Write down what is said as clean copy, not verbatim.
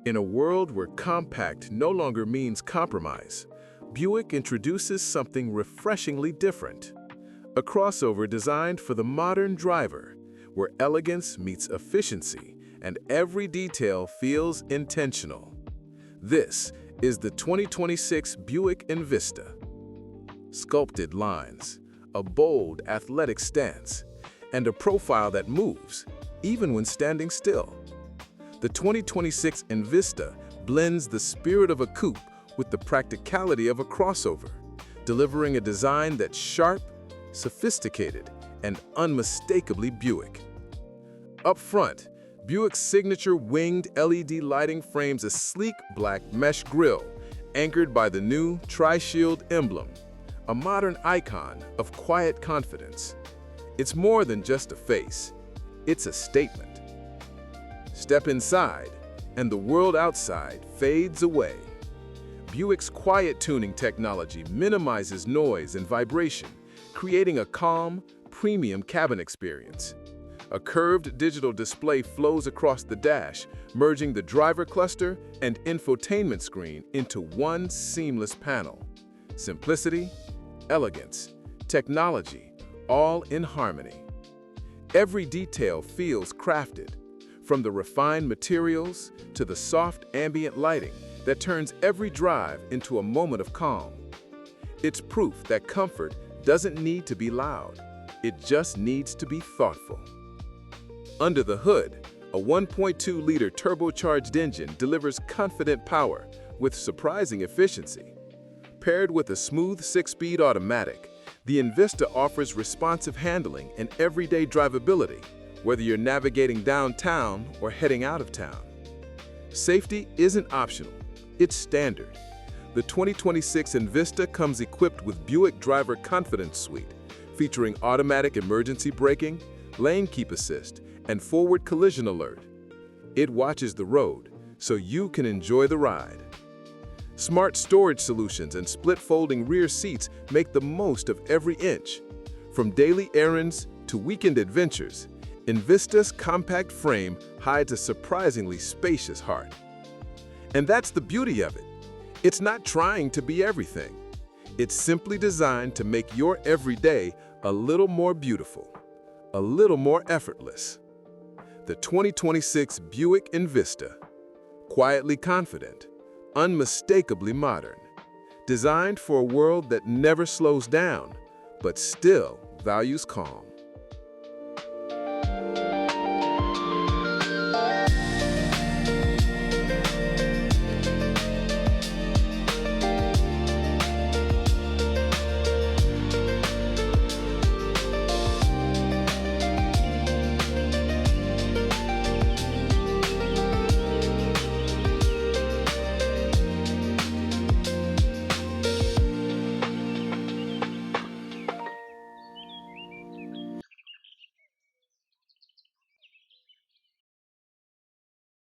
In a world where compact no longer means compromise, Buick introduces something refreshingly different. A crossover designed for the modern driver, where elegance meets efficiency and every detail feels intentional. This is the 2026 Buick Envista. Sculpted lines, a bold, athletic stance, and a profile that moves, even when standing still. The 2026 Envista blends the spirit of a coupe with the practicality of a crossover, delivering a design that's sharp, sophisticated, and unmistakably Buick. Up front, Buick's signature winged LED lighting frames a sleek black mesh grille, anchored by the new Tri-Shield emblem, a modern icon of quiet confidence. It's more than just a face, it's a statement. Step inside, and the world outside fades away. Buick's quiet tuning technology minimizes noise and vibration, creating a calm, premium cabin experience. A curved digital display flows across the dash, merging the driver cluster and infotainment screen into one seamless panel. Simplicity, elegance, technology, all in harmony. Every detail feels crafted, from the refined materials to the soft ambient lighting that turns every drive into a moment of calm. It's proof that comfort doesn't need to be loud, it just needs to be thoughtful. Under the hood, a 1.2-liter turbocharged engine delivers confident power with surprising efficiency. Paired with a smooth 6-speed automatic, the Envista offers responsive handling and everyday drivability, whether you're navigating downtown or heading out of town. Safety isn't optional, it's standard. The 2026 Envista comes equipped with Buick Driver Confidence Suite, featuring automatic emergency braking, lane keep assist, and forward collision alert. It watches the road, so you can enjoy the ride. Smart storage solutions and split-folding rear seats make the most of every inch. From daily errands to weekend adventures, Envista's compact frame hides a surprisingly spacious heart. And that's the beauty of it. It's not trying to be everything. It's simply designed to make your everyday a little more beautiful, a little more effortless. The 2026 Buick Envista, quietly confident, unmistakably modern, designed for a world that never slows down, but still values calm.